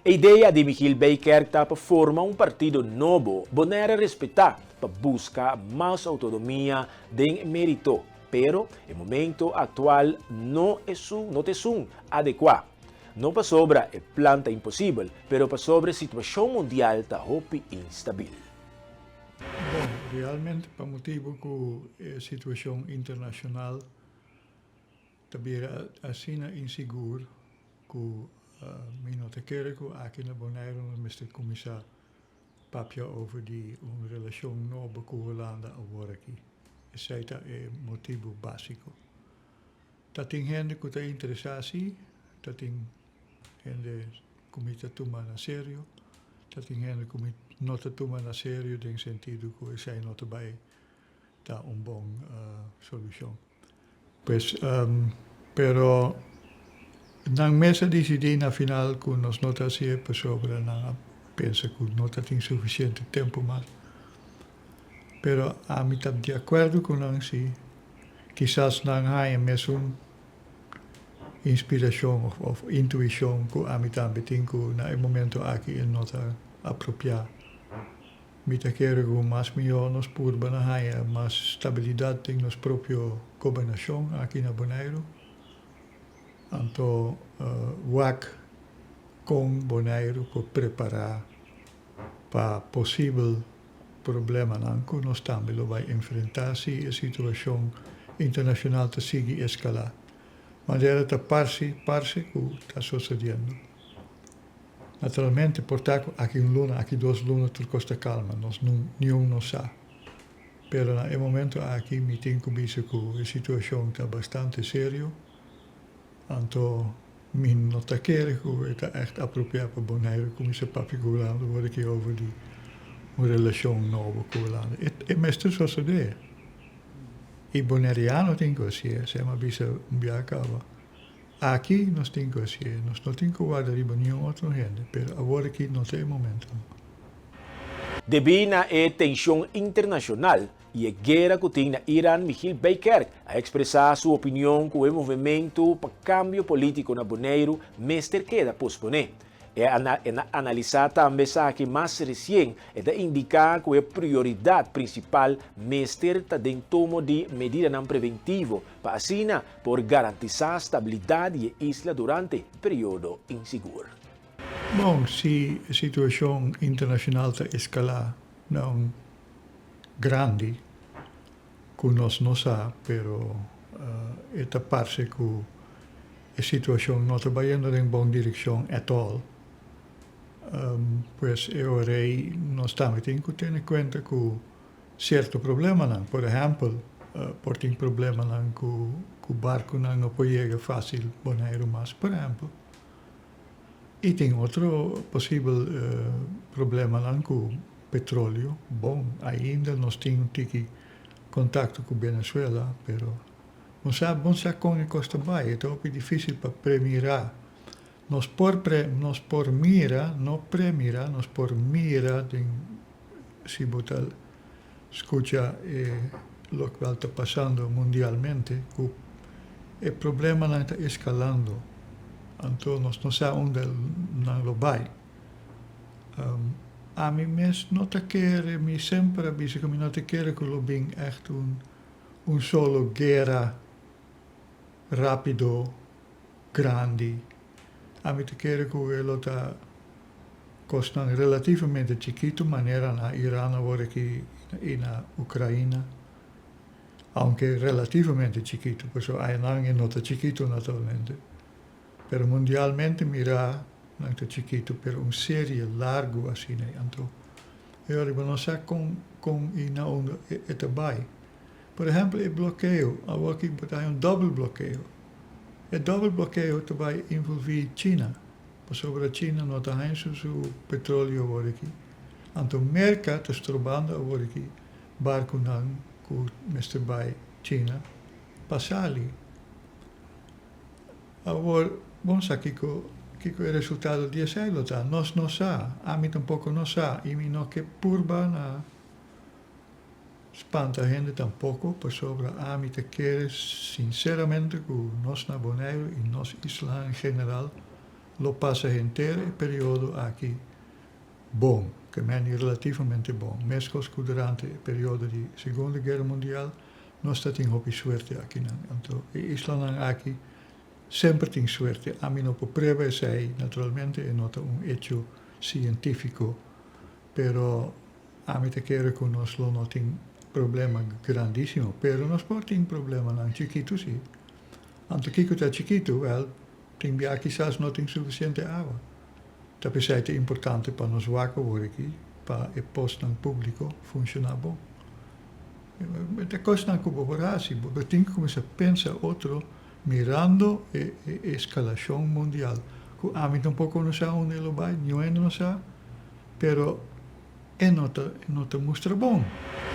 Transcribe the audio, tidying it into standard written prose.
A ideia de Michiel Baker está para formar um partido novo, bonera respeitar, para buscar mais autonomia de mérito. Pero, no momento atual, não é adequado. Não para sobre a planta impossível, pero para sobre a situação mundial está instável. Bom, realmente, por motivo que a situação internacional também assim insegura, que não te quer que aqui na Bonaire o Mr. Commissar papia over die relação nova com a Holanda agora aqui. Esse é o motivo básico. Tá tem gente que está interessada, tá tem gente que está tomando a sério, tá tem gente que não está tomando a sério no sentido que esse não vai dar uma boa solução. Pues, pero na mesa decidir na final que nós não está se sobre na pensa que não tem suficiente tempo mais. Pero a mim está de acordo com não se quizás não há mesmo inspiração ou intuição que a mim também tem que na momento aqui não está apropriado. Me quero que mais milhões por banahaya, mais estabilidade em nossa própria governação aqui na Bonaire. Então, WAC com Bonaire para preparar para possível problema que nós também vai enfrentar se a situação internacional está sigue escalar. Mas era a parte que está sucedendo. Naturalmente, portanto, aqui luna, aqui 2 lunas, tudo costa calma, nós nenhum não sabe. Pero no momento aqui me tenho que dizer que a situação está bastante séria. Então, me não está querendo que está echt apropriado para Bonaire, como se papi Holanda, word ik hier over die relação nova com a Holanda. É mesmo suceder. E Bonaireano tem que ser, se uma bisa biacava. Aqui nós temos que ser, nós não temos que guardar nenhum outro gente, mas agora aqui não tem momento. Devido à tensão internacional e a guerra que tem na Irã, Michiel Baker a expressar sua opinião que o movimento para cambio político na Bonaire mestre queda posponer. É analisar também que mais recente é indicar que a prioridade principal mestre está dentro tomo de medida não preventivo para assim por garantizar a estabilidade da isla durante o período inseguro. Bom, se a situação internacional está escalar não grande, que nós não sabemos, mas esta parte que a situação não está indo em boa direção at all. Pues eu rei nós também temos que ter em conta que certo problema não, por exemplo, por tem problema não que o barco não pode chegar fácil Bonaire mas, por exemplo. E tem outro possível problema não com o petróleo. Bom, ainda nós temos contato com Venezuela, pero não sabe como custa vai, então é difícil para premirar. Nos por mira, não premira, nos por mira, se botar, escuta o que está passando mundialmente, o problema não está escalando. Então, nós não sabemos onde não vai. A mim mesmo não te quero, me sempre diz que não te quero que eu venha echt solo guerra rápido, grande. A mim te quero que ele está costando relativamente chiquito, maneira na Irã, agora aqui e na Ucrânia, aunque relativamente chiquito, porque não é nota chiquito naturalmente. Pero mundialmente mira não é chiquito, pero série largo assim, então eu não sei com e não é vai. Por exemplo, o bloqueio, agora aqui tem duplo bloqueio. O duplo bloqueio vai envolver China, sobre a China não tem seu petróleo agora aqui. Então, o mercado está trocando agora aqui, barco não, que vai China, passar ali. Agora, vamos aqui que o resultado disso é lutar. Nós não sabemos, a mim tampouco não sabe, e mim não que purba na espanta a gente tampouco, por sobre a mim te quer sinceramente que nós na Bonaire e nós Isla em geral lo passa inteiro período aqui bom, que é relativamente bom. Mesmo que durante o período da Segunda Guerra Mundial, nós temos sorte aqui. Então, Island aqui sempre tem sorte. A mim não prova isso aí, naturalmente, é não hecho científico, pero a mim te quero que nós não tem problema grandíssimo, pero nós tem problema não chiquito, sim. Anto que está chiquito, well, tem quizás não tem suficiente água. Tapi é importante para nós wakker worden aqui, para o posto público funcionar bom. É coisa na colaboração, porque tem que começar a pensar outro, mirando a escalação mundial. A mim tampouco não sabe onde ele vai, não sabe, pero não te mostra bom.